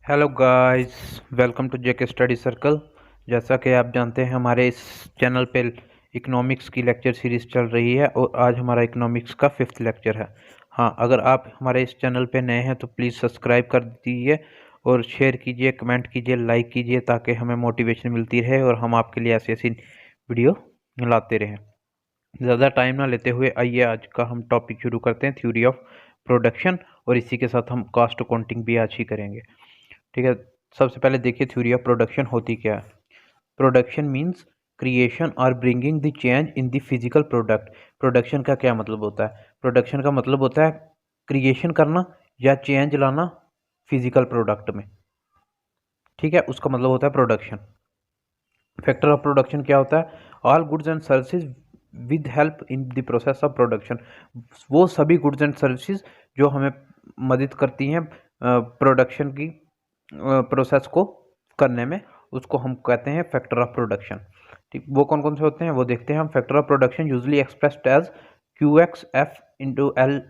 Hello guys, welcome to JK study circle. जैसा कि आप जानते हैं हमारे इस चैनल पे इकोनॉमिक्स की लेक्चर सीरीज़ चल रही है और आज हमारा इकोनॉमिक्स का 5th लेक्चर है। हाँ, अगर आप हमारे इस चैनल पे नए हैं तो प्लीज़ सब्सक्राइब कर दीजिए और शेयर कीजिए, कमेंट कीजिए, लाइक कीजिए ताकि हमें मोटिवेशन मिलती रहे और हम आपके लिए ऐसी ऐसी वीडियो लाते रहें। ज़्यादा टाइम ना लेते हुए आइए आज का हम टॉपिक शुरू करते हैं, थ्योरी ऑफ प्रोडक्शन, और इसी के साथ हम कॉस्ट अकाउंटिंग भी आज ही करेंगे। ठीक है। सबसे पहले देखिए थ्योरी ऑफ प्रोडक्शन होती क्या है। प्रोडक्शन मींस क्रिएशन और bringing the change in the physical product. Production का क्या मतलब होता है? प्रोडक्शन का मतलब होता है क्रिएशन करना या चेंज लाना फिजिकल प्रोडक्ट में। ठीक है, उसका मतलब होता है प्रोडक्शन। फैक्टर ऑफ प्रोडक्शन क्या होता है? All goods and services with help in the process of production. वो सभी गुड्स एंड सर्विसेज जो हमें मदद करती हैं प्रोडक्शन की प्रोसेस को करने में, उसको हम कहते हैं फैक्टर ऑफ प्रोडक्शन। ठीक, वो कौन कौन से होते हैं वो देखते हैं हम। Factor of production usually expressed as Q X F into L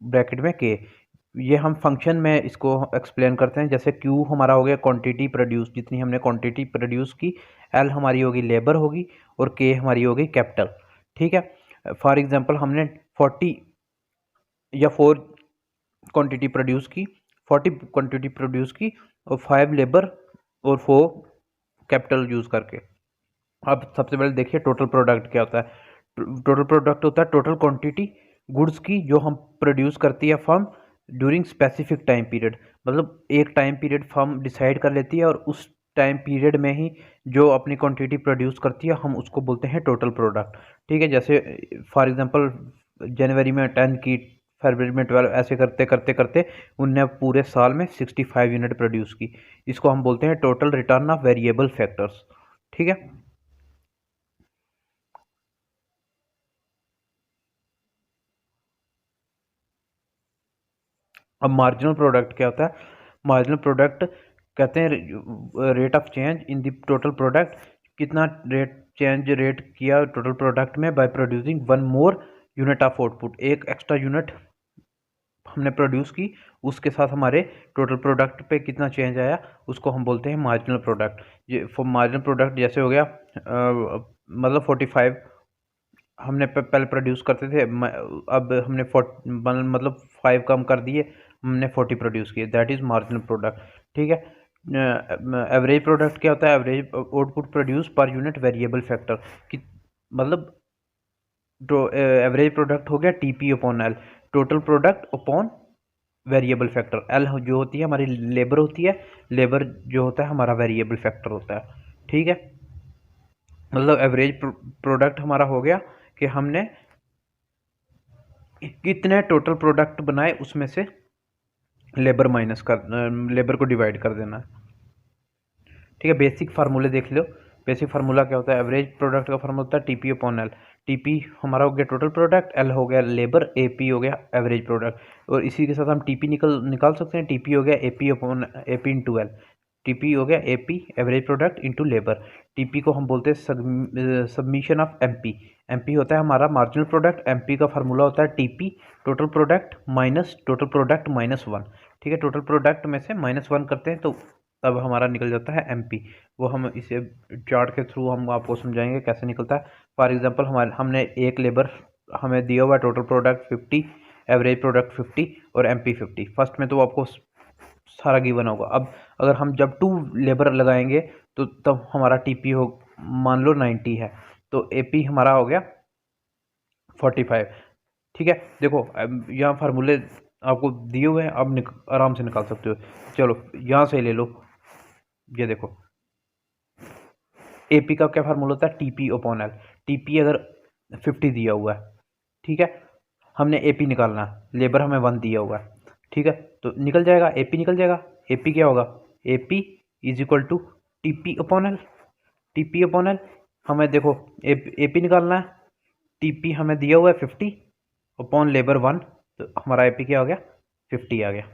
bracket में के। ये हम फंक्शन में इसको एक्सप्लेन करते हैं। जैसे Q हमारा हो गया क्वांटिटी प्रोड्यूस, जितनी हमने क्वांटिटी प्रोड्यूस की। L हमारी होगी लेबर होगी और K हमारी होगी कैपिटल। ठीक है। फॉर एग्जांपल हमने 40 या 4 क्वांटिटी प्रोड्यूस की, 40 क्वांटिटी प्रोड्यूस की और 5 लेबर और 4 कैपिटल यूज करके। अब सबसे पहले देखिए टोटल प्रोडक्ट क्या होता है। टोटल प्रोडक्ट होता है टोटल क्वांटिटी गुड्स की जो हम प्रोड्यूस करती है firm during specific time period. मतलब एक टाइम पीरियड फर्म डिसाइड कर लेती है और उस टाइम पीरियड में ही जो अपनी क्वांटिटी प्रोड्यूस करती है हम उसको बोलते हैं टोटल प्रोडक्ट। ठीक है। जैसे फॉर एग्जांपल जनवरी में 10 की, फरवरी में 12, ऐसे करते करते करते उनने पूरे साल में 65 यूनिट प्रोड्यूस की। इसको हम बोलते हैं total return of variable factors. ठीक है। अब मार्जिनल प्रोडक्ट क्या होता है? मार्जिनल प्रोडक्ट कहते हैं rate of change in the total product. कितना रेट किया टोटल प्रोडक्ट में by producing one more unit of output. एक एक्स्ट्रा यूनिट हमने प्रोड्यूस की, उसके साथ हमारे टोटल प्रोडक्ट पे कितना चेंज आया, उसको हम बोलते हैं मार्जिनल प्रोडक्ट। ये मार्जिनल प्रोडक्ट जैसे हो गया मतलब 45 हमने पहले प्रोड्यूस करते थे, अब हमने मतलब 5 कम कर दिए, हमने 40 प्रोड्यूस किए, दैट इज़ मार्जिनल प्रोडक्ट। ठीक है। एवरेज प्रोडक्ट क्या होता है? Average output produce per unit variable factor कि मतलब तो एवरेज प्रोडक्ट हो गया TP upon L, total product upon variable factor. L जो होती है हमारी लेबर होती है, लेबर जो होता है हमारा वेरिएबल फैक्टर होता है। ठीक है। मतलब एवरेज प्रोडक्ट हमारा हो गया कि हमने कितने टोटल प्रोडक्ट बनाए, उसमें से लेबर माइनस कर, लेबर को डिवाइड कर देना है। ठीक है। बेसिक फार्मूले देख लो। बेसिक फार्मूला क्या होता है? एवरेज प्रोडक्ट का फार्मूला होता है टीपी अपॉन एल। टीपी हमारा हो गया टोटल प्रोडक्ट, एल हो गया लेबर, एपी हो गया एवरेज प्रोडक्ट। और इसी के साथ हम टीपी निकाल सकते हैं। टीपी हो गया AP upon AP into L. TP हो गया AP average product into labour. TP को हम बोलते हैं सबमिशन ऑफ एमपी। एमपी होता है हमारा मार्जिनल प्रोडक्ट। एमपी का फार्मूला होता है TP total product minus total product minus 1। ठीक है। टोटल प्रोडक्ट में से -1 करते हैं तो तब हमारा निकल जाता है एमपी। वो हम इसे चार्ट के थ्रू हम आपको समझाएंगे कैसे निकलता है। फॉर एग्जांपल हमने एक लेबर हमें दिया हुआ टोटल प्रोडक्ट 50, एवरेज प्रोडक्ट 50 और एमपी 50। फर्स्ट में तो आपको सारा गिवन होगा। अब अगर हम जब 2 लेबर लगाएंगे तो तब हमारा टीपी हो, मान लो 90 है, तो एपी हमारा हो गया 45। ठीक है। देखो यहाँ फार्मूले आपको दिए हुए हैं, आप आराम से निकाल सकते हो। चलो यहाँ से ले लो, ये देखो एपी का क्या फार्मूला होता है? TP upon L. टीपी अगर 50 दिया हुआ है, ठीक है, हमने एपी निकालना है, लेबर हमें 1 दिया हुआ है, ठीक है, तो निकल जाएगा, एपी निकल जाएगा। एपी क्या होगा? AP is equal to TP upon L. TP upon L हमें देखो एपी निकालना है, टीपी हमें दिया हुआ है 50 अपॉन लेबर 1, तो हमारा एपी क्या हो गया? 50 आ गया,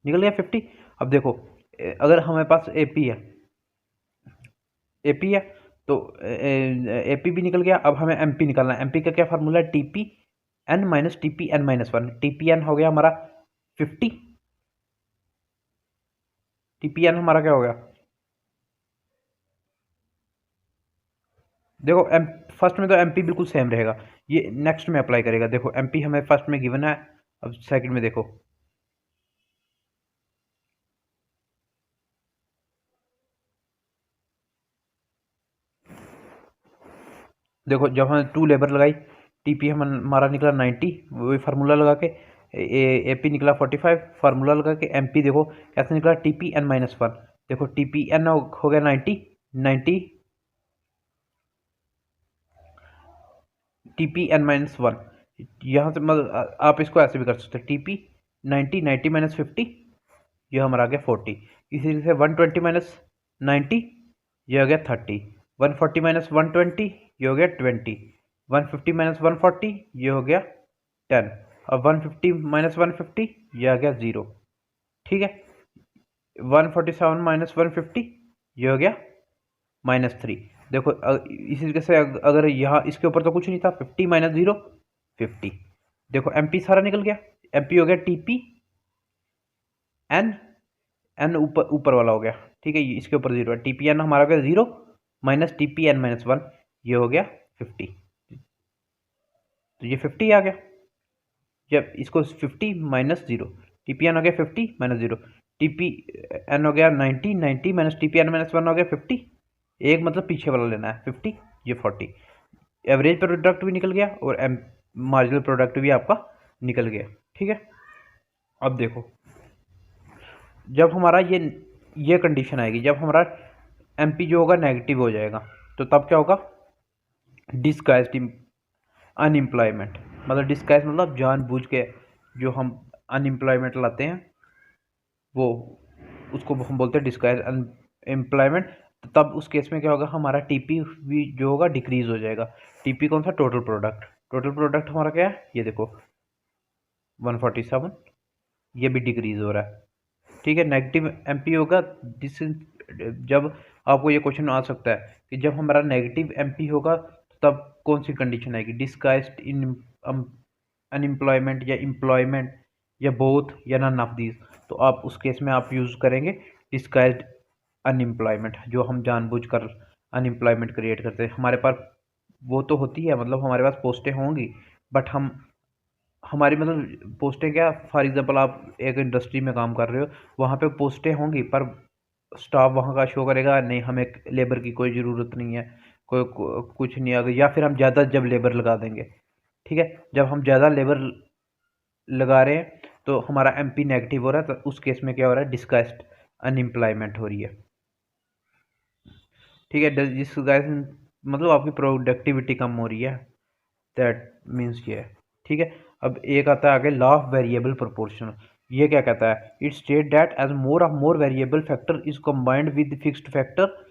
निकल गया 50। अब देखो अगर हमारे पास एपी है तो एपी भी निकल गया। अब हमें एमपी निकालना है। एमपी का क्या फार्मूला है? TP N minus TP N minus 1। TP N हो गया हमारा 50 TPN हमारा क्या हो गया, देखो एम फर्स्ट में तो MP बिल्कुल सेम रहेगा, ये नेक्स्ट में अप्लाई करेगा। देखो MP हमें फर्स्ट में गिवन है, अब सेकंड में देखो, देखो जब हमने 2 लेबर लगाई, TP हमारा निकला 90, वही फार्मूला लगा के AP निकला 45, फार्मूला लगा के MP देखो कैसे निकला, TPN-1, देखो TPN हो गया 90, TPN-1, यहाँ से मतलब आप इसको ऐसे भी कर सकते हो, TP 90 ये हमारा आ गया 40, इसी तरह से 120 - 90 ये हो गया 30, 140 - 120 ये हो गया 20, 150 - 140 ये हो गया 10, अब 150 - 150 ये आ गया 0, ठीक है। 147 - 150 ये हो गया -3। देखो इसी तरीके से अगर यहाँ इसके ऊपर तो कुछ नहीं था, 50 - 0 50, देखो MP सारा निकल गया, MP हो गया TPN ऊपर ऊपर वाला हो गया, ठीक है, इसके ऊपर 0 है, TPN हमारा हो गया 0 - TPN-1 ये हो गया 50, तो ये 50 आ गया। जब इसको 50 - 0, TPN हो गया 50 - 0, TPN हो गया 90 - TPN-1 हो गया 50, एक मतलब पीछे वाला लेना है 50, ये 40, एवरेज प्रोडक्ट भी निकल गया और मार्जिनल प्रोडक्ट भी आपका निकल गया, ठीक है। अब देखो जब हमारा ये कंडीशन आएगी, जब हमारा MP जो होगा नेगेटिव हो जाएगा, तो तब क्या होगा, डिस्गाइज्ड अनएम्प्लॉयमेंट, मतलब डिस्गाइज मतलब जानबूझ के जो हम अनएम्प्लॉयमेंट लाते हैं वो, उसको हम बोलते हैं डिस्गाइज अनएम्प्लॉयमेंट। तो तब उस केस में क्या होगा, हमारा TP भी जो होगा डिक्रीज हो जाएगा। TP कौन सा, टोटल प्रोडक्ट, टोटल प्रोडक्ट हमारा क्या है, ये देखो 147, ये भी डिक्रीज हो रहा है, ठीक है। नेगेटिव MP होगा जिस, जब आपको ये क्वेश्चन आ सकता है कि जब हमारा नेगेटिव MP होगा तब कौन सी कंडीशन आएगी, डिस्गाइज्ड इन अनएम्प्लॉयमेंट या एम्प्लॉयमेंट या बोथ या नन ऑफ दीज, तो आप उस केस में आप यूज़ करेंगे डिस्गाइज्ड अनएम्प्लॉयमेंट, जो हम जानबूझकर अनएम्प्लॉयमेंट क्रिएट करते हैं। हमारे पास वो तो होती है, मतलब हमारे पास पोस्टें होंगी, बट हम हमारी मतलब पोस्टें क्या, फॉर एग्जांपल आप एक इंडस्ट्री में काम कर रहे हो, वहाँ पे पोस्टें होंगी पर स्टाफ वहाँ का शो करेगा नहीं, हमें लेबर की कोई ज़रूरत नहीं है, कुछ नहीं, अगर या फिर हम ज़्यादा जब लेबर लगा देंगे, ठीक है, जब हम ज़्यादा लेबर लगा रहे हैं तो हमारा MP नेगेटिव हो रहा है, तो उस केस में क्या हो रहा है, डिस्गाइज्ड अनएम्प्लॉयमेंट हो रही है, ठीक है। डिस्गाइज मतलब आपकी प्रोडक्टिविटी कम हो रही है, दैट मीन्स ये है, ठीक है। अब एक आता है आगे लॉ ऑफ वेरिएबल प्रोपोर्शनल, ये क्या कहता है, it state that as more variable factor is combined with fixed factor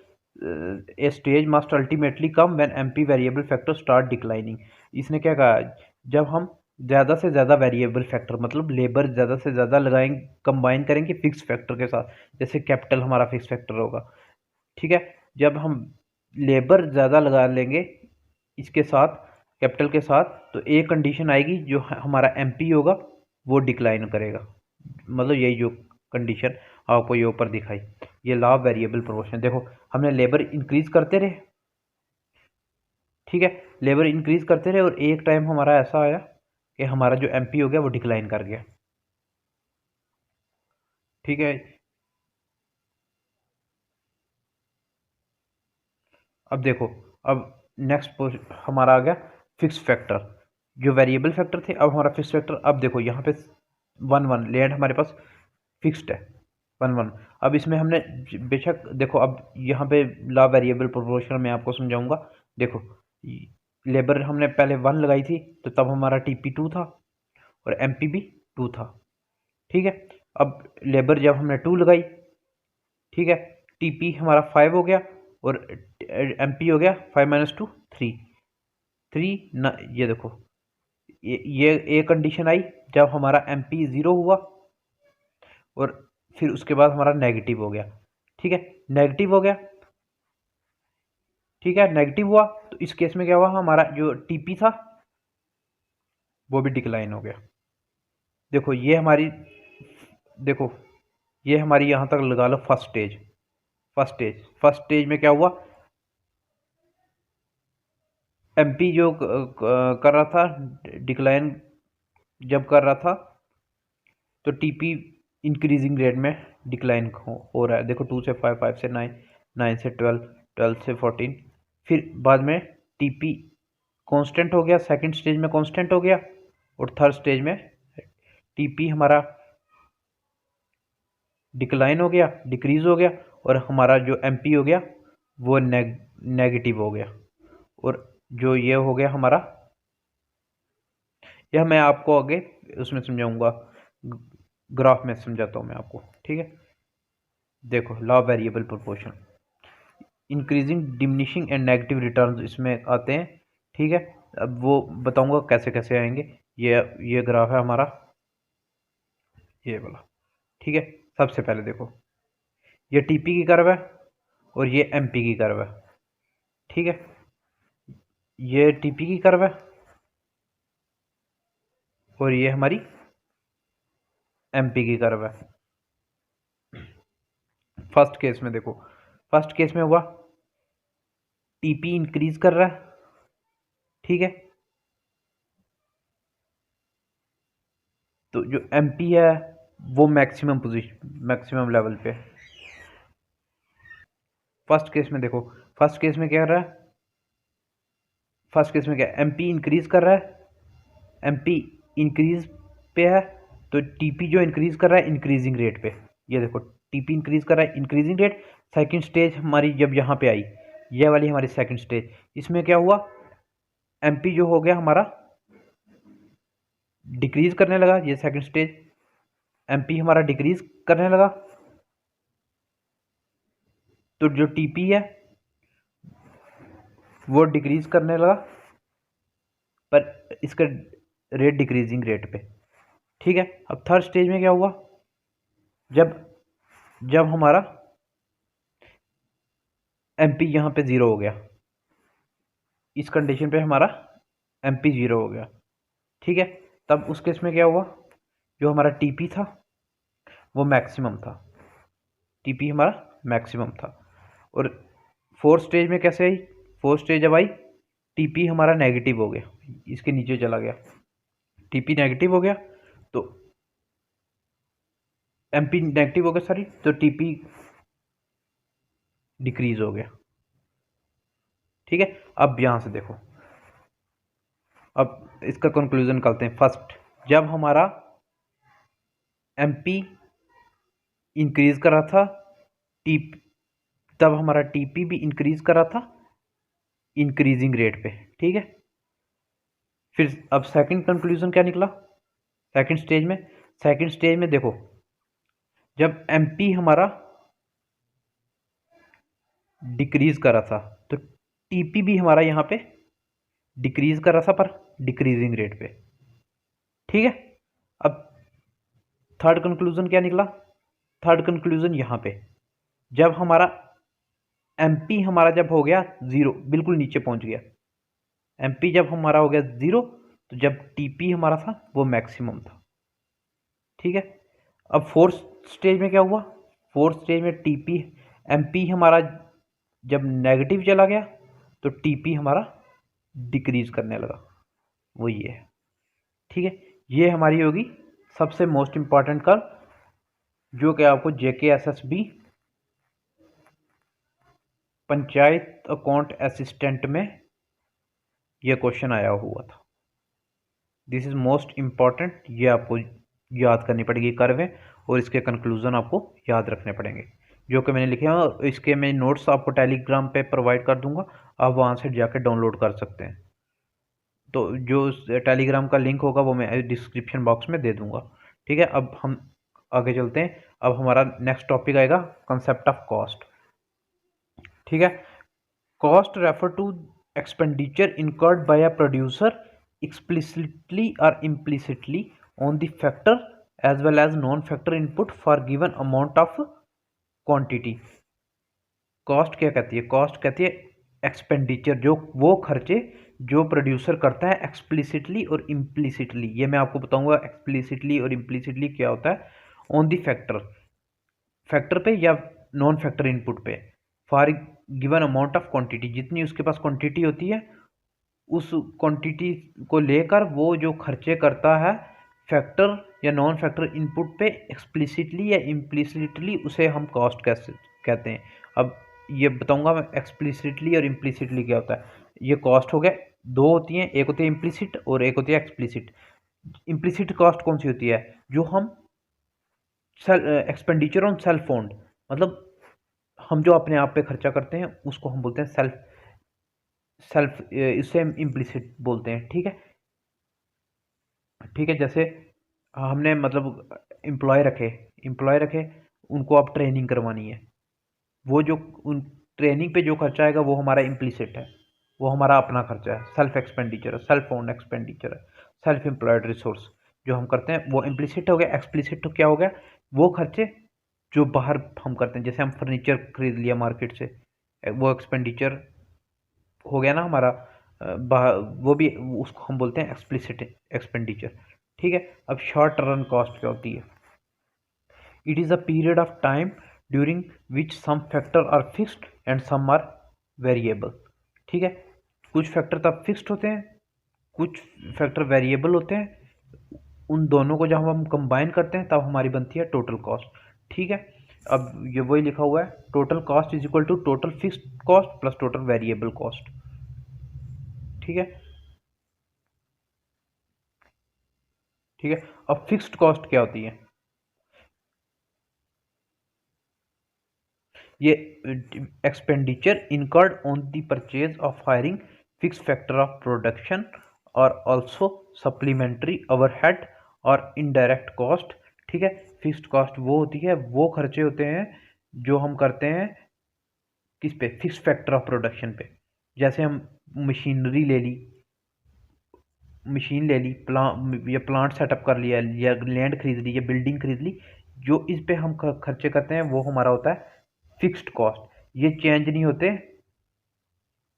a stage must ultimately come when MP variable factor start declining. इसने क्या कहा, जब हम ज़्यादा से ज़्यादा वेरिएबल फैक्टर मतलब लेबर ज़्यादा से ज़्यादा लगाएंगे, कंबाइन करेंगे फिक्स फैक्टर के साथ, जैसे कैपिटल हमारा फिक्स फैक्टर होगा, ठीक है। जब हम लेबर ज़्यादा लगा लेंगे इसके साथ, कैपिटल के साथ, तो एक कंडीशन आएगी, जो हमारा MP होगा वो डिक्लाइन करेगा, मतलब यही जो कंडीशन आपको ये ऊपर दिखाई, ये लॉ ऑफ वेरिएबल प्रोपोर्शन। देखो हमने लेबर इंक्रीज करते रहे, ठीक है, लेबर इंक्रीज करते रहे और एक टाइम हमारा ऐसा आया कि हमारा जो MP हो गया वो डिक्लाइन कर गया, ठीक है। अब देखो, अब नेक्स्ट हमारा आ गया फिक्स फैक्टर, जो वेरिएबल फैक्टर थे अब हमारा फिक्स फैक्टर। अब देखो यहाँ पे 1 लैंड हमारे पास फिक्स्ड है 1 अब इसमें हमने बेशक देखो, अब यहाँ पे लॉ वेरिएबल प्रोपोर्शनल में आपको समझाऊंगा। देखो लेबर हमने पहले 1 लगाई थी, तो तब हमारा TP 2 था और MP भी 2 था, ठीक है। अब लेबर जब हमने 2 लगाई, ठीक है, TP हमारा 5 हो गया और MP हो गया 5 - 2 3, 3 न, ये देखो ये एक कंडीशन आई जब हमारा MP 0 हुआ और फिर उसके बाद हमारा नेगेटिव हो गया, ठीक है, नेगेटिव हो गया, ठीक है, नेगेटिव हुआ, तो इस केस में क्या हुआ, हमारा जो TP था वो भी डिक्लाइन हो गया। देखो ये हमारी, देखो ये हमारी यहाँ तक लगा लो फर्स्ट स्टेज। फर्स्ट स्टेज में क्या हुआ, एमपी जो कर रहा था डिक्लाइन जब कर रहा था, तो टीपी इंक्रीजिंग रेट में डिक्लाइन हो रहा है। देखो 2 से 5, 5 से 9, 9 से 12, 12 से 14, फिर बाद में टीपी कांस्टेंट हो गया, सेकंड स्टेज में कांस्टेंट हो गया, और थर्ड स्टेज में टीपी हमारा डिक्लाइन हो गया, डिक्रीज हो गया, और हमारा जो एमपी हो गया वो नेगेटिव हो गया। और जो ये हो गया हमारा, यह मैं आपको आगे उसमें समझाऊंगा, ग्राफ में समझाता हूँ मैं आपको, ठीक है। देखो law variable proportion, increasing, diminishing and negative returns इसमें आते हैं, ठीक है। अब वो बताऊंगा कैसे कैसे आएंगे। ये ग्राफ है हमारा, ये वाला, ठीक है। सबसे पहले देखो, ये टीपी की कर्व है और ये एमपी की कर्व है, ठीक है। ये टीपी की कर्व है और ये हमारी एमपी की कर्व है। फर्स्ट केस में देखो, फर्स्ट केस में हुआ टीपी इंक्रीज कर रहा है, ठीक है। तो जो एमपी है वो मैक्सिमम पोजीशन, मैक्सिमम लेवल पे। फर्स्ट केस में देखो, फर्स्ट केस में क्या कर रहा है, फर्स्ट केस में क्या, एमपी इंक्रीज कर रहा है, एमपी इंक्रीज पे है, तो टीपी जो इंक्रीज कर रहा है इंक्रीजिंग रेट पे। ये देखो टीपी इंक्रीज कर रहा है इंक्रीजिंग रेट। सेकंड स्टेज हमारी जब यहाँ पे आई, ये वाली हमारी सेकंड स्टेज, इसमें क्या हुआ, एमपी जो हो गया हमारा डिक्रीज करने लगा। ये सेकंड स्टेज, एमपी हमारा डिक्रीज करने लगा, तो जो टीपी है वो डिक्रीज करने लगा, पर इसका रेट डिक्रीजिंग रेट पे, ठीक है। अब थर्ड स्टेज में क्या हुआ, जब जब हमारा एमपी यहाँ पे ज़ीरो हो गया, इस कंडीशन पे हमारा एमपी ज़ीरो हो गया, ठीक है। तब उस केस में क्या हुआ, जो हमारा टीपी था वो मैक्सिमम था, टीपी हमारा मैक्सिमम था। और फोर्थ स्टेज में कैसे आई, फोर्थ स्टेज जब आई टीपी हमारा नेगेटिव हो गया, इसके नीचे चला गया, टीपी नेगेटिव हो गया, तो एमपी नेगेटिव हो गया सॉरी, तो टीपी डिक्रीज हो गया, ठीक है। अब यहां से देखो, अब इसका कंक्लूजन निकालते हैं। फर्स्ट, जब हमारा एमपी इंक्रीज कर रहा था, टीपी, तब हमारा टीपी भी इंक्रीज कर रहा था इंक्रीजिंग रेट पे, ठीक है। फिर अब सेकंड कंक्लूजन क्या निकला, सेकंड स्टेज में, सेकंड स्टेज में देखो, जब एमपी हमारा डिक्रीज कर रहा था, तो टीपी भी हमारा यहाँ पे डिक्रीज कर रहा था पर डिक्रीजिंग रेट पे, ठीक है। अब थर्ड कंक्लूजन क्या निकला, थर्ड कंक्लूजन यहाँ पे, जब हमारा एमपी हमारा जब हो गया ज़ीरो, बिल्कुल नीचे पहुंच गया, एमपी जब हमारा हो गया ज़ीरो, तो जब टीपी हमारा था वो मैक्सिमम था, ठीक है। अब फोर्थ स्टेज में क्या हुआ, फोर्थ स्टेज में टीपी, एमपी हमारा जब नेगेटिव चला गया, तो टीपी हमारा डिक्रीज करने लगा, वो ये है, ठीक है। ये हमारी होगी सबसे मोस्ट इंपॉर्टेंट कर्व, जो कि आपको JKSSB पंचायत अकाउंट असिस्टेंट में यह क्वेश्चन आया हुआ था। दिस इज मोस्ट इंपॉर्टेंट, ये आपको याद करनी पड़ेगी कर्व है, और इसके कंक्लूजन आपको याद रखने पड़ेंगे, जो कि मैंने लिखे हैं, और इसके मैं नोट्स आपको टेलीग्राम पे प्रोवाइड कर दूंगा, आप वहाँ से जाकर डाउनलोड कर सकते हैं। तो जो टेलीग्राम का लिंक होगा वो मैं डिस्क्रिप्शन बॉक्स में दे दूंगा, ठीक है। अब हम आगे चलते हैं। अब हमारा नेक्स्ट टॉपिक आएगा कंसेप्ट ऑफ कॉस्ट, ठीक है। Cost refer to expenditure incurred by a producer explicitly or implicitly on the factor as well as non-factor input for given amount of quantity। Cost क्या कहती है, कॉस्ट कहती है expenditure, जो वो खर्चे जो प्रोड्यूसर करता है एक्सप्लिसिटली और इम्प्लिसिटली। ये मैं आपको बताऊंगा एक्सप्लिसिटली और इम्प्लिसिटली क्या होता है, ऑन दी फैक्टर, फैक्टर पे या नॉन फैक्टर इनपुट पे। For given amount of quantity, जितनी उसके पास क्वांटिटी होती है उस क्वांटिटी को लेकर वो जो खर्चे करता है फैक्टर या नॉन फैक्टर इनपुट पे एक्सप्लिसिटली या इम्प्लिसिटली, उसे हम कॉस्ट कैसे कहते हैं। अब ये बताऊंगा मैं एक्सप्लिसिटली और इम्प्लिसिटली क्या होता है। ये कॉस्ट हो गया, दो होती हैं, एक होती है इम्प्लिसिट और एक होती है एक्सप्लिसिट। इम्प्लिसिट कॉस्ट कौन सी होती है, जो हम एक्सपेंडिचर ऑन सेल्फ ओन्ड, मतलब हम जो अपने आप पे खर्चा करते हैं उसको हम बोलते हैं सेल्फ सेल्फ इससे हम इम्प्लिसिट बोलते हैं। ठीक है, ठीक है। जैसे हमने मतलब एम्प्लॉय रखे, उनको अब ट्रेनिंग करवानी है, वो जो उन ट्रेनिंग पे जो खर्चा आएगा वो हमारा इम्प्लिसिट है, वो हमारा अपना खर्चा है, सेल्फ एक्सपेंडिचर है, सेल्फ ओन एक्सपेंडिचर है, सेल्फ एम्प्लॉयड रिसोर्स जो हम करते हैं वो इम्प्लिसिट हो गया। एक्सप्लिसिट तो क्या हो गया, वो खर्चे जो बाहर हम करते हैं, जैसे हम फर्नीचर खरीद लिया मार्केट से, वो एक्सपेंडिचर हो गया ना हमारा, वो भी उसको हम बोलते हैं एक्सप्लिसिट एक्सपेंडिचर। ठीक है। अब शॉर्ट रन कॉस्ट क्या होती है, it is a period of time during which some factor are fixed and some are variable. ठीक है, कुछ फैक्टर तब फिक्स्ड होते हैं, कुछ फैक्टर वेरिएबल होते हैं, उन दोनों को जब हम कंबाइन करते हैं तब हमारी बनती है टोटल कॉस्ट। ठीक है, अब ये वही लिखा हुआ है, total cost is equal to total fixed cost plus total variable cost. ठीक है, ठीक है। अब फिक्स्ड कॉस्ट क्या होती है, ये expenditure incurred on the purchase of hiring fix factor of production और ऑल्सो सप्लीमेंट्री ओवरहेड और इनडायरेक्ट कॉस्ट। ठीक है, फिक्स्ड कॉस्ट वो होती है, वो खर्चे होते हैं जो हम करते हैं किस पे, फिक्स फैक्टर ऑफ प्रोडक्शन पे। जैसे हम मशीनरी ले ली, या प्लांट सेटअप कर लिया, या लैंड खरीद ली, या बिल्डिंग खरीद ली, जो इस पे हम खर्चे करते हैं वो हमारा होता है फिक्स्ड कॉस्ट। ये चेंज नहीं होते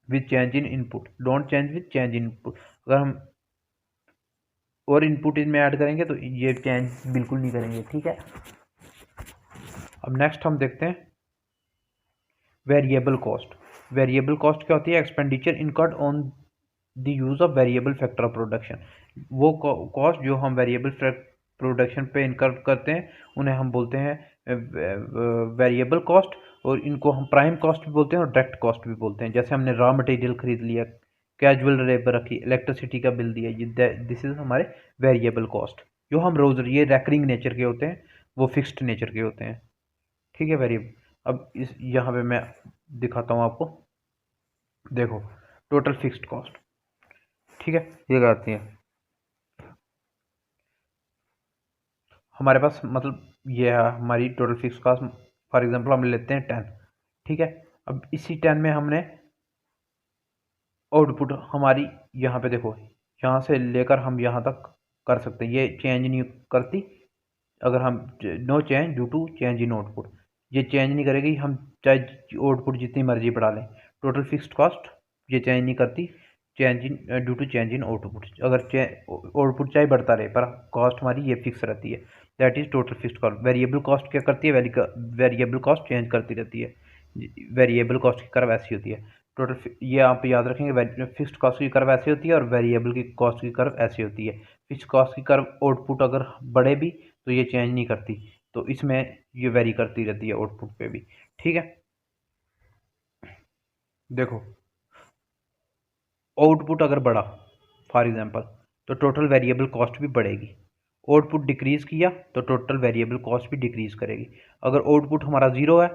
with change in input, don't change with change in input. अगर हम और इनपुट इनमें ऐड करेंगे तो ये चेंज बिल्कुल नहीं करेंगे। ठीक है, अब नेक्स्ट हम देखते हैं वेरिएबल कॉस्ट। वेरिएबल कॉस्ट क्या होती है, expenditure incurred on the use of variable factor of production. वो कॉस्ट जो हम वेरिएबल प्रोडक्शन पे इनकर करते हैं उन्हें हम बोलते हैं वेरिएबल कॉस्ट, और इनको हम प्राइम कॉस्ट भी बोलते हैं और डायरेक्ट कॉस्ट भी बोलते हैं। जैसे हमने रॉ मटेरियल खरीद लिया, कैजुअल लेबर रखी, इलेक्ट्रिसिटी का बिल दिया, ये दिस इज हमारे वेरिएबल कॉस्ट, जो हम रोज ये रैकरिंग नेचर के होते हैं, वो फिक्स्ड नेचर के होते हैं। ठीक है, वेरिएबल। अब इस यहाँ पे मैं दिखाता हूँ आपको, देखो टोटल फिक्स्ड कॉस्ट। ठीक है, ये आती है हमारे पास, मतलब ये है हमारी total fix cost. For example हम लेते हैं 10। ठीक है, अब इसी 10 में हमने आउटपुट हमारी, यहाँ पे देखो, यहाँ से लेकर हम यहाँ तक कर सकते हैं, ये चेंज नहीं करती। अगर हम no change due to change in output, ये चेंज नहीं करेगी, हम चाहे आउटपुट जितनी मर्जी बढ़ा लें। टोटल फिक्स्ड कॉस्ट ये चेंज नहीं करती, change in due to change in output. अगर आउटपुट चाहे बढ़ता रहे पर कॉस्ट हमारी ये फिक्स रहती है, that is total fixed cost. Variable cost क्या करती है, वेरिएबल कॉस्ट चेंज करती रहती है। वेरिएबल कॉस्ट की कर्व ऐसी होती है, टोटल ये आप याद रखेंगे, फिक्स्ड कॉस्ट की कर्व ऐसी होती है और वेरिएबल की कॉस्ट की कर्व ऐसी होती है। फिक्स्ड कॉस्ट की कर्व आउटपुट अगर बढ़े भी तो ये चेंज नहीं करती, तो इसमें ये वेरी करती रहती है आउटपुट पे भी। ठीक है, देखो आउटपुट अगर बढ़ा फॉर एग्जांपल तो टोटल वेरिएबल कॉस्ट भी बढ़ेगी, आउटपुट डिक्रीज किया तो टोटल वेरिएबल कॉस्ट भी डिक्रीज करेगी। अगर आउटपुट हमारा ज़ीरो है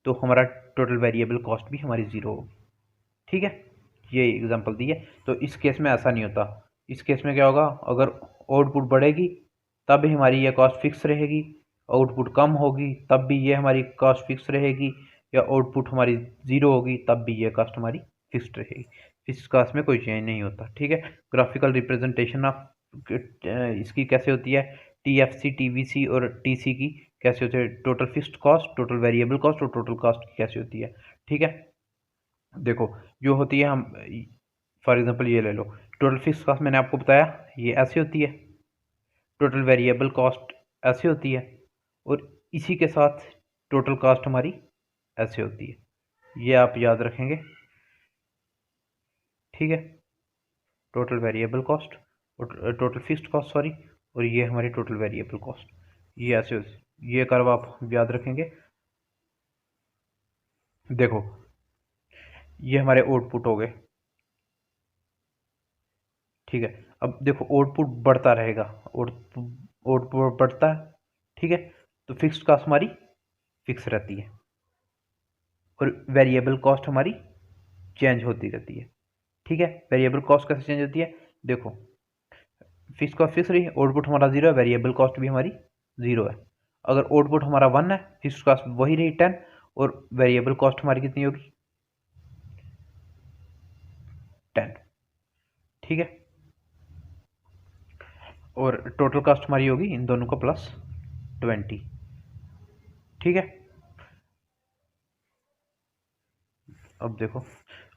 तो हमारा टोटल वेरिएबल कॉस्ट भी हमारी ज़ीरो होगी। ठीक है, ये एग्जांपल दी है। तो इस केस में ऐसा नहीं होता, इस केस में क्या होगा, अगर आउटपुट बढ़ेगी तब भी हमारी ये कॉस्ट फिक्स रहेगी, आउटपुट कम होगी तब भी ये हमारी कॉस्ट फिक्स रहेगी, या आउटपुट हमारी ज़ीरो होगी तब भी ये कॉस्ट हमारी फिक्स्ड रहेगी। फिक्स कॉस्ट में कोई चेंज नहीं होता। ठीक है, ग्राफिकल रिप्रेजेंटेशन ऑफ इसकी कैसे होती है, TFC, TVC और TC की कैसे होती है, total fixed cost, total variable cost और टोटल कॉस्ट की कैसे होती है। ठीक है, देखो जो होती है, हम फॉर एग्जांपल ये ले लो, टोटल फिक्स कॉस्ट मैंने आपको बताया ये ऐसी होती है, टोटल वेरिएबल कॉस्ट ऐसी होती है, और इसी के साथ टोटल कॉस्ट हमारी ऐसे होती है, ये आप याद रखेंगे, ठीक है। Total variable cost, total fixed cost sorry, और ये हमारी टोटल वेरिएबल कॉस्ट, ये ऐसे ये कर्व आप याद रखेंगे। देखो ये हमारे आउटपुट हो गए, ठीक है। अब देखो आउटपुट बढ़ता रहेगा, आउटपुट बढ़ता है, ठीक है। तो फिक्स्ड कॉस्ट हमारी फिक्स रहती है और वेरिएबल कॉस्ट हमारी चेंज होती रहती है, ठीक है। वेरिएबल कॉस्ट कैसे चेंज होती है, देखो फिक्स कॉस्ट फिक्स रही है, आउटपुट हमारा जीरो है, वेरिएबल कॉस्ट भी हमारी जीरो है। अगर आउटपुट हमारा 1 है, फिक्स कॉस्ट वही रही 10, और वेरिएबल कॉस्ट हमारी कितनी होगी 10, ठीक है। और टोटल कॉस्ट हमारी होगी इन दोनों का प्लस 20, ठीक है। अब देखो,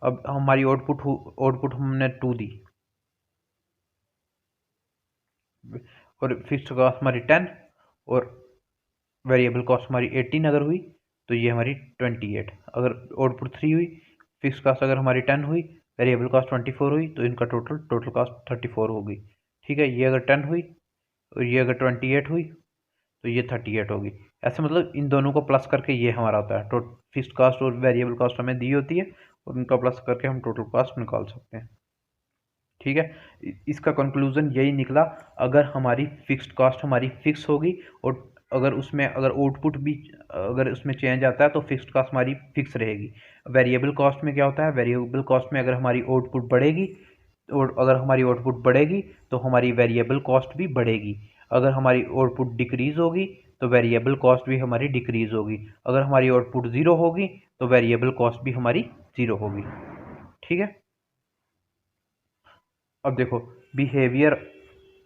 अब हमारी आउटपुट हमने 2 दी और फिक्स्ड कॉस्ट हमारी 10 और वेरिएबल कॉस्ट हमारी 18 अगर हुई तो ये हमारी 28। अगर आउटपुट 3 हुई, फिक्स कॉस्ट अगर हमारी 10 हुई, वेरिएबल कॉस्ट 24 हुई, तो इनका टोटल कॉस्ट 34 होगी, ठीक है। ये अगर 10 हुई और ये अगर 28 हुई तो ये 38 होगी। ऐसे मतलब इन दोनों को प्लस करके ये हमारा होता है फिक्स्ड कॉस्ट और वेरिएबल कॉस्ट हमें दी होती है, और उनका प्लस करके हम टोटल कॉस्ट निकाल सकते हैं, ठीक है। इसका कंक्लूजन यही निकला, अगर हमारी फिक्स्ड कॉस्ट हमारी फिक्स होगी और अगर आउटपुट भी अगर उसमें चेंज आता है तो फिक्स्ड कॉस्ट हमारी फिक्स रहेगी। वेरिएबल कॉस्ट में क्या होता है, वेरिएबल कॉस्ट में अगर हमारी आउटपुट बढ़ेगी और अगर हमारी आउटपुट बढ़ेगी तो हमारी वेरिएबल कॉस्ट भी बढ़ेगी। अगर हमारी आउटपुट डिक्रीज होगी तो वेरिएबल कॉस्ट भी हमारी डिक्रीज होगी। अगर हमारी आउटपुट ज़ीरो होगी तो वेरिएबल कॉस्ट भी हमारी ज़ीरो होगी, ठीक है। अब देखो behaviour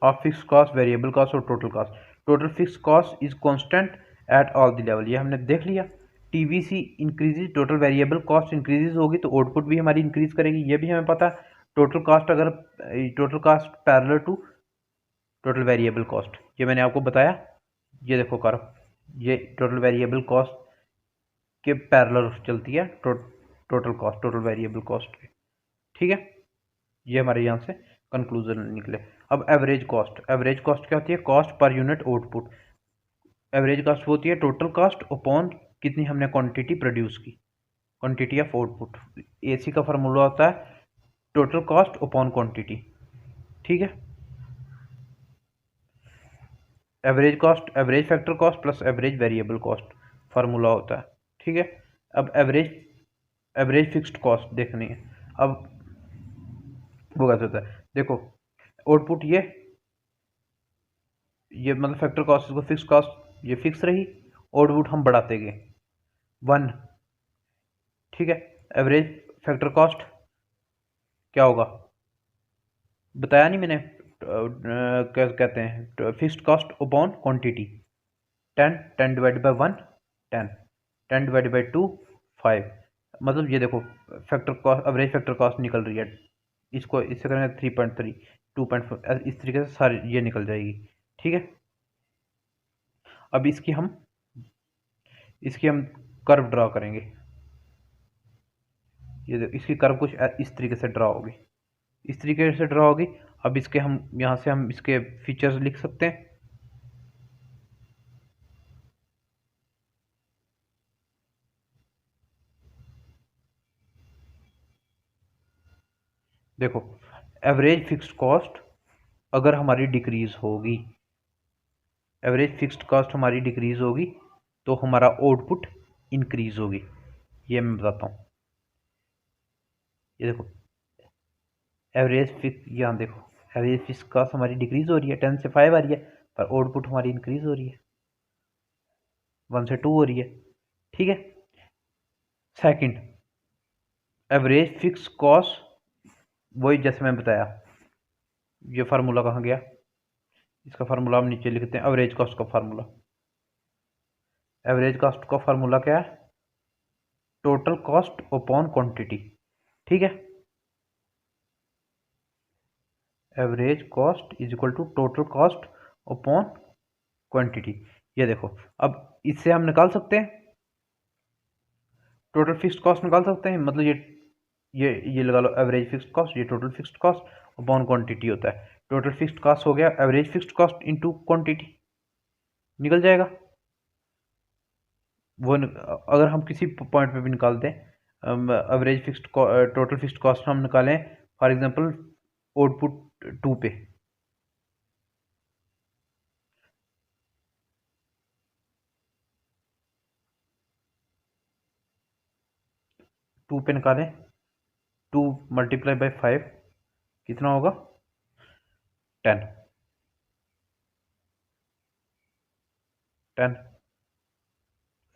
of fix cost, variable cost और total cost. Total fix cost is constant at all the level, ये हमने देख लिया। TVC increases, total variable cost increases होगी तो आउटपुट भी हमारी इंक्रीज करेगी, ये भी हमें पता है। Total cost parallel to total variable cost, ये मैंने आपको बताया। ये देखो कर्व, ये टोटल वेरिएबल कॉस्ट के पैरेलल चलती है total cost total variable cost के, ठीक है। ये हमारे यहाँ से कंक्लूजन निकले। अब एवरेज कॉस्ट क्या होती है, cost per unit output. Average cost होती है टोटल कॉस्ट अपॉन कितनी हमने क्वांटिटी प्रोड्यूस की, क्वांटिटी ऑफ आउटपुट। एसी का फार्मूला होता है टोटल कॉस्ट अपॉन क्वांटिटी, ठीक है। Average factor cost plus average variable cost formula होता है, ठीक है। अब एवरेज फिक्स्ड कॉस्ट देखनी है। अब वो कैसे होता है, देखो आउटपुट ये मतलब फैक्टर कॉस्ट, इसको फिक्स कॉस्ट ये फिक्स रही, आउटपुट हम बढ़ाते गए 1, ठीक है। एवरेज फैक्टर कॉस्ट क्या होगा बताया नहीं मैंने, क्या कहते हैं fixed cost upon quantity. 10 divide by 1 10, 10 divide by 2 5। मतलब ये देखो factor cost, average factor cost निकल रही है, इसको इससे करेंगे 3.3 2.4, इस तरीके से सारी ये निकल जाएगी, ठीक है। अब इसकी हम कर्व ड्रा करेंगे, ये इसकी कर्व कुछ इस तरीके से ड्रा होगी, इस तरीके से ड्रा होगी। अब इसके हम यहाँ से हम इसके फीचर्स लिख सकते हैं। देखो एवरेज फिक्स्ड कॉस्ट अगर हमारी डिक्रीज होगी, एवरेज फिक्स्ड कॉस्ट हमारी डिक्रीज होगी तो हमारा आउटपुट इंक्रीज होगी, ये मैं बताता हूँ। ये देखो एवरेज फिक्स, यहाँ देखो एवरेज फिक्स कॉस्ट हमारी डिक्रीज हो रही है, 10 से 5 आ रही है, पर आउटपुट हमारी इंक्रीज हो रही है, 1 से 2 हो रही है, ठीक है। सेकंड एवरेज फिक्स कॉस्ट, वही जैसे मैं बताया, ये फार्मूला कहाँ गया, इसका फार्मूला हम नीचे लिखते हैं, एवरेज कॉस्ट का फार्मूला। एवरेज कॉस्ट का फार्मूला क्या है, टोटल कॉस्ट अपॉन क्वांटिटी, ठीक है। Average cost is equal to total cost upon quantity. ये देखो अब इससे हम निकाल सकते हैं टोटल फिक्स्ड कॉस्ट निकाल सकते हैं, मतलब ये लगा लो एवरेज फिक्स्ड कॉस्ट, ये total fixed cost upon quantity होता है। टोटल फिक्स्ड कॉस्ट हो गया average fixed cost into quantity, निकल जाएगा वो अगर हम किसी पॉइंट पे भी निकाल दें, average fixed total fixed cost हम निकालें फॉर एग्जांपल आउटपुट 2 पे, निकालें 2 मल्टीप्लाई बाई 5 कितना होगा 10, 10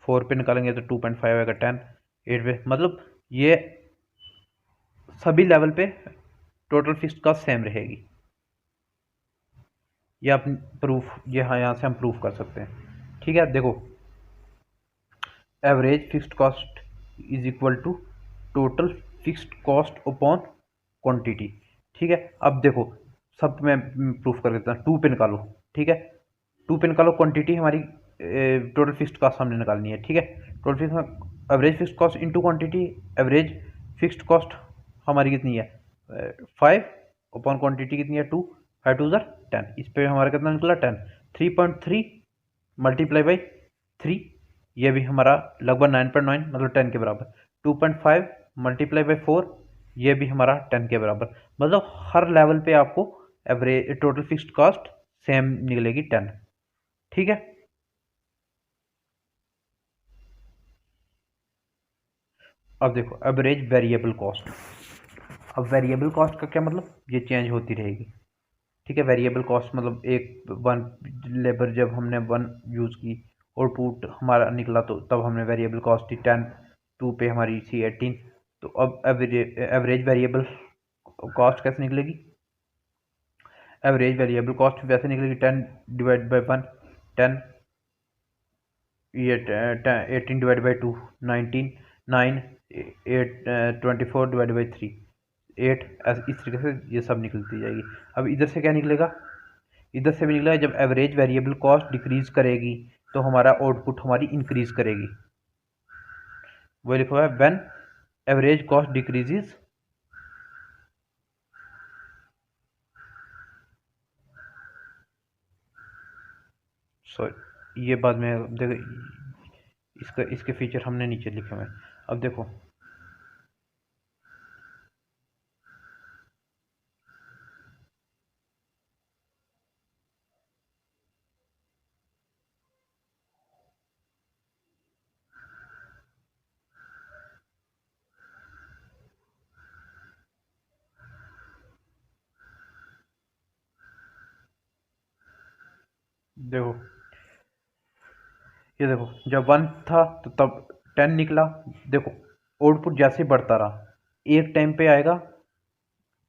4 पे निकालेंगे तो 2.5 आएगा 10, 8 पे, मतलब ये सभी लेवल पे टोटल फिक्स्ड कॉस्ट सेम रहेगी। ये आप प्रूफ, ये हाँ यहाँ से हम प्रूफ कर सकते हैं। ठीक है, देखो average fixed cost is equal to total fixed cost upon quantity. ठीक है, अब देखो सब मैं प्रूफ कर देता हूँ। 2 पे निकालो, ठीक है 2 पे निकालो, क्वांटिटी हमारी टोटल फिक्स्ड कॉस्ट हमने निकालनी है। ठीक है, total fix average fixed cost into quantity, average fixed cost हमारी कितनी है 5 अपॉन क्वांटिटी कितनी है 2, 5 टू ज़र 10, इस पे हमारा कितना निकला 10, 3.3 मल्टीप्लाई बाई 3, ये भी हमारा लगभग 9.9 मतलब 10 के बराबर, 2.5 मल्टीप्लाई बाई 4, ये भी हमारा 10 के बराबर, मतलब हर लेवल पे आपको average total fixed cost same निकलेगी 10। ठीक है, अब देखो एवरेज वेरिएबल कॉस्ट। अब वेरिएबल कॉस्ट का क्या मतलब, ये चेंज होती रहेगी। ठीक है, वेरिएबल कॉस्ट मतलब एक वन लेबर जब हमने वन यूज़ की आउटपुट हमारा निकला तो तब हमने वेरिएबल कॉस्ट थी 10, 2 पे हमारी थी 18, तो अब एवरेज वेरिएबल कॉस्ट कैसे निकलेगी, एवरेज वेरिएबल कॉस्ट वैसे निकलेगी 10 डिवाइड बाई 1, 10, ये 18 डिवाइड बाई 2 19, 9, 8 24 डिवाइड बाई 3 8, इस तरीके से ये सब निकलती जाएगी। अब इधर से क्या निकलेगा, इधर से भी निकलेगा जब एवरेज वेरिएबल कॉस्ट डिक्रीज करेगी तो हमारा आउटपुट हमारी इंक्रीज करेगी। वो लिखा हुआ है when average cost decreases, sorry ये बाद में देखो, इसके फीचर हमने नीचे लिखे हुए हैं। अब देखो देखो ये देखो जब 1 था तो तब 10 निकला, देखो आउटपुट जैसे बढ़ता रहा एक टाइम पे आएगा,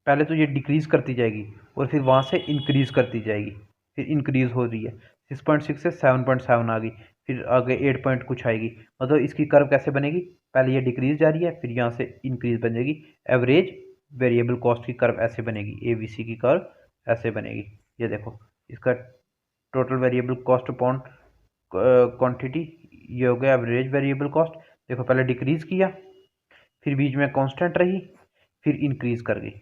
पहले तो ये डिक्रीज करती जाएगी और फिर वहाँ से इंक्रीज करती जाएगी, फिर इंक्रीज हो रही है 6.6 से 7.7 आ गई, फिर आगे 8 पॉइंट कुछ आएगी, मतलब इसकी कर्व कैसे बनेगी, पहले ये डिक्रीज जा रही है फिर यहाँ से इंक्रीज बन जाएगी, एवरेज वेरिएबल कॉस्ट की कर्व ऐसे बनेगी, ABC की कर्व ऐसे बनेगी। ये देखो इसका total variable cost upon quantity, ये हो गया एवरेज वेरिएबल कॉस्ट। देखो पहले डिक्रीज किया, फिर बीच में कांस्टेंट रही, फिर इंक्रीज कर गई,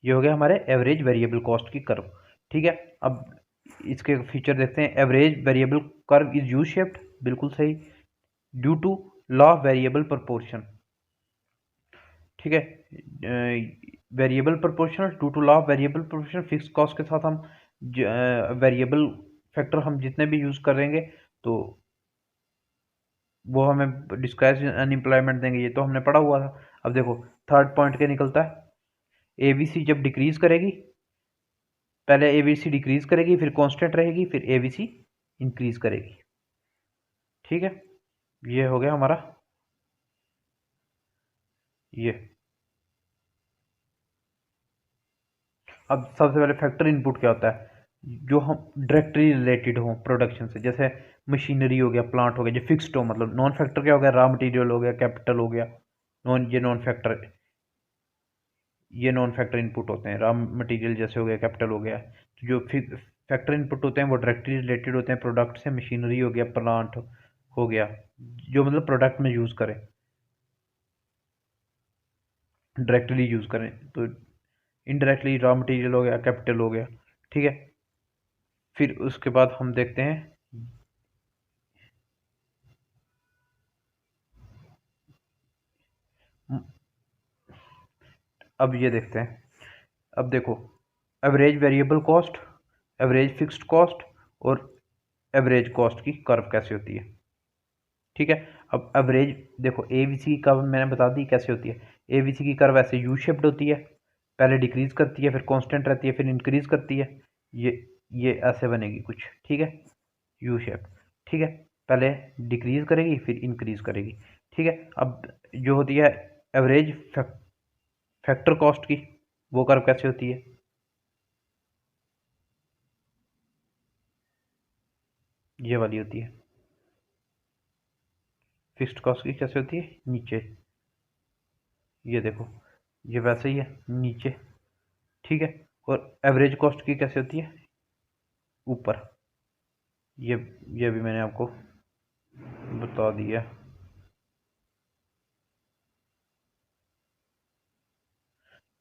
ये हो गया हमारे एवरेज वेरिएबल कॉस्ट की कर्व। ठीक है, अब इसके फीचर देखते हैं। Average variable curve is U shaped, बिल्कुल सही, due to law of variable proportion. ठीक है, variable proportional due to law of variable proportion, fix cost के साथ हम वेरिएबल फैक्टर हम जितने भी यूज़ करेंगे तो वो हमें डिस्क्राइब अनएम्प्लॉयमेंट देंगे, ये तो हमने पढ़ा हुआ था। अब देखो थर्ड पॉइंट क्या निकलता है, ABC जब डिक्रीज करेगी, पहले ABC डिक्रीज करेगी फिर कांस्टेंट रहेगी फिर ABC इंक्रीज करेगी। ठीक है, ये हो गया हमारा ये। अब सबसे पहले फैक्टर इनपुट क्या होता है, जो हम डायरेक्टली रिलेटेड हो प्रोडक्शन से, जैसे मशीनरी हो गया, प्लांट हो गया, जो फिक्स्ड हो, मतलब नॉन फैक्टर क्या हो गया, रॉ मटेरियल हो गया, कैपिटल हो गया, ये नॉन फैक्टर इनपुट होते हैं, रॉ मटेरियल जैसे हो गया, कैपिटल हो गया। तो जो फैक्टर इनपुट होते हैं वो डायरेक्टली रिलेटेड होते हैं प्रोडक्ट से, मशीनरी हो गया, प्लांट हो गया, जो मतलब प्रोडक्ट में यूज़ करें। डायरेक्टली यूज़ करें तो इनडायरेक्टली रॉ मटेरियल हो गया, कैपिटल हो गया, ठीक है। फिर उसके बाद हम देखते हैं अब ये देखते हैं। अब देखो, average variable cost, average fixed cost और एवरेज कॉस्ट की कर्व कैसे होती है, ठीक है। अब एवरेज देखो, एबीसी की कर्व मैंने बता दी कैसे होती है। एबीसी की कर्व ऐसे यू शेप्ड होती है, पहले डिक्रीज करती है, फिर कांस्टेंट रहती है, फिर इंक्रीज करती है। ये ये ऐसे बनेगी कुछ, ठीक है, यू शेप, ठीक है। पहले डिक्रीज करेगी फिर इंक्रीज करेगी, ठीक है। अब जो होती है एवरेज फैक्टर कॉस्ट की, वो कर्व कैसे होती है, ये वाली होती है। फिक्स्ड कॉस्ट की कैसे होती है, नीचे, ये देखो, ये वैसे ही है नीचे, ठीक है। और एवरेज कॉस्ट की कैसे होती है, ऊपर, ये ये भी मैंने आपको बता दिया।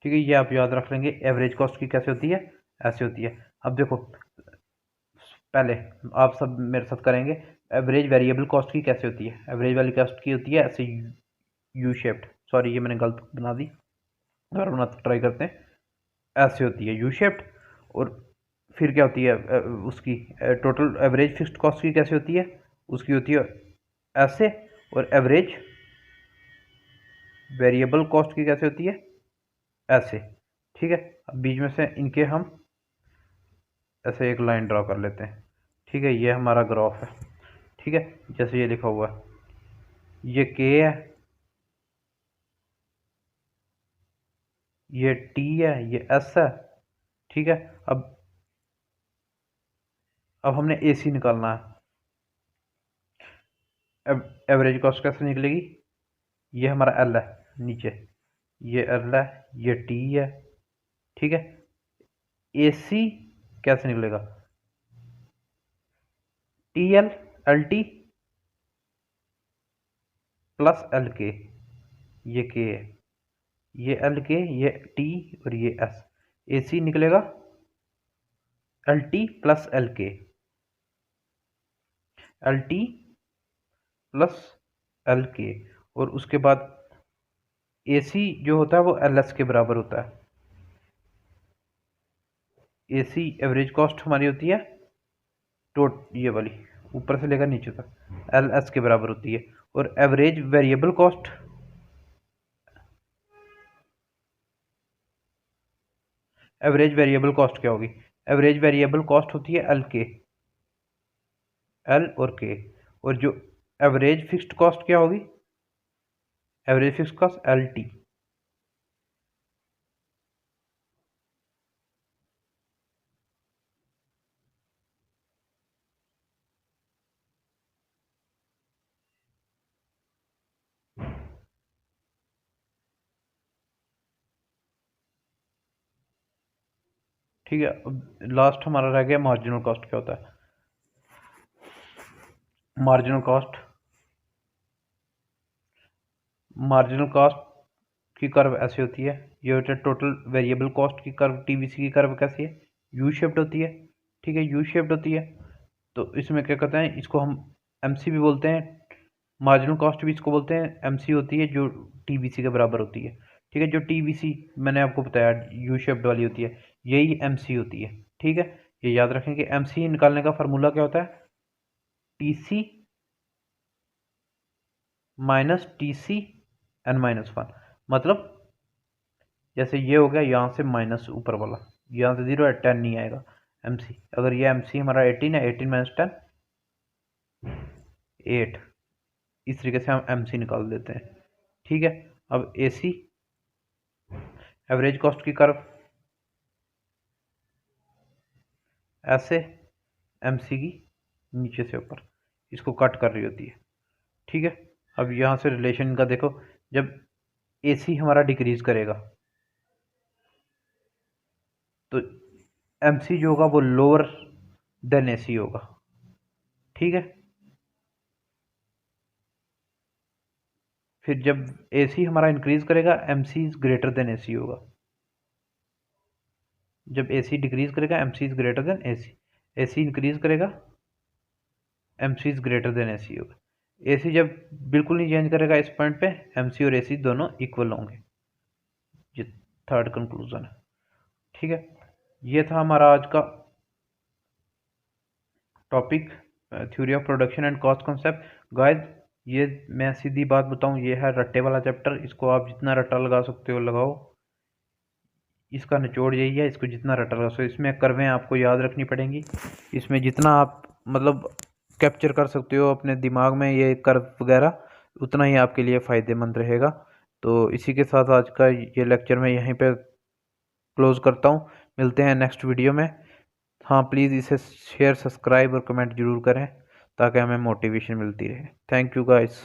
ठीक है, ये आप याद रख लेंगे। एवरेज कॉस्ट की कैसे होती है, ऐसे होती है। अब देखो, पहले आप सब मेरे साथ करेंगे। एवरेज वेरिएबल कॉस्ट की कैसे होती है, एवरेज वाली कॉस्ट की होती है ऐसे यू शेप्ड, सॉरी ये मैंने गलत बना दी, दोबारा बनाते ट्राई करते हैं। ऐसे होती है यू शेप्ड। और फिर क्या होती है उसकी टोटल एवरेज फिक्स्ड कॉस्ट की कैसे होती है, उसकी होती है ऐसे। और एवरेज वेरिएबल कॉस्ट की कैसे होती है, ऐसे, ठीक है। अब बीच में से इनके हम ऐसे एक लाइन ड्रॉ कर लेते हैं, ठीक है। ये हमारा ग्राफ है, ठीक है, जैसे ये लिखा हुआ है, ये के है, ये टी है, ये एस है, ठीक है। अब हमने ए सी निकालना है। एवरेज कॉस्ट कैसे निकलेगी, ये हमारा एल है नीचे, ये एल है, ये टी है, ठीक है। ए सी कैसे निकलेगा, T L, L T plus L के, ये के है, ये एल के, ये टी और ये एस। ए सी निकलेगा एल टी प्लस एल के, एल टी प्लस एल के। और उसके बाद ए सी जो होता है वो एल एस के बराबर होता है। ए सी एवरेज कॉस्ट हमारी होती है ये वाली, ऊपर से लेकर नीचे तक एल एस के बराबर होती है। और average variable cost, average variable cost क्या होगी, एवरेज वेरिएबल कॉस्ट होती है एल के, एल और के। और जो एवरेज फिक्स्ड कॉस्ट क्या होगी, average fixed cost L T. ठीक है, अब लास्ट हमारा रह गया मार्जिनल कॉस्ट क्या होता है। मार्जिनल कॉस्ट, मार्जिनल कॉस्ट की कर्व ऐसी होती है, ये होता है टोटल वेरिएबल कॉस्ट की कर्व, टीवीसी की कर्व कैसी है, यू शेप्ड होती है, ठीक है, यू शेप्ड होती है। तो इसमें क्या कहते हैं, इसको हम एमसी भी बोलते हैं, मार्जिनल कॉस्ट भी इसको बोलते हैं, एमसी होती है जो टीवीसी के बराबर होती है, ठीक है। जो टीवीसी मैंने आपको बताया यू शेप्ड वाली होती है, यही एमसी होती है, ठीक है। ये याद रखें कि एमसी निकालने का फार्मूला क्या होता है, TC minus TC N minus one. मतलब जैसे ये हो गया, यहाँ से माइनस ऊपर वाला, यहाँ से 0 है, 10 नहीं आएगा एमसी। अगर ये एमसी हमारा 18 है, 18 माइनस 10 8, इस तरीके से हम एमसी निकाल देते हैं, ठीक है। अब एसी एवरेज कॉस्ट की कर्व ऐसे, एमसी की नीचे से ऊपर इसको कट कर रही होती है, ठीक है। अब यहाँ से रिलेशन का देखो, जब एसी हमारा डिक्रीज करेगा तो एमसी जो होगा वो लोअर देन एसी होगा, ठीक है। फिर जब AC हमारा इंक्रीज करेगा MC is greater than AC होगा। जब AC डिक्रीज करेगा MC is greater than AC, AC increase करेगा MC is greater than AC होगा। AC जब बिल्कुल नहीं चेंज करेगा इस पॉइंट पे, MC और AC दोनों इक्वल होंगे। ये थर्ड कंक्लूजन है। ठीक है, ये था हमारा आज का topic, theory of production and cost concept. Guys ये मैं सीधी बात बताऊं, ये है रट्टे वाला चैप्टर, इसको आप जितना रट्टा लगा सकते हो लगाओ। इसका निचोड़ यही है, इसको जितना रट्टा लगा सकते हो, इसमें कर्वें आपको याद रखनी पड़ेंगी। इसमें जितना आप मतलब कैप्चर कर सकते हो अपने दिमाग में ये कर्व वगैरह, उतना ही आपके लिए फ़ायदेमंद रहेगा। तो इसी के साथ आज का ये लेक्चर मैं यहीं पे क्लोज़ करता हूँ। मिलते हैं नेक्स्ट वीडियो में। हाँ प्लीज़ इसे शेयर, सब्सक्राइब और कमेंट ज़रूर करें ताकि हमें मोटिवेशन मिलती रहे। Thank you guys.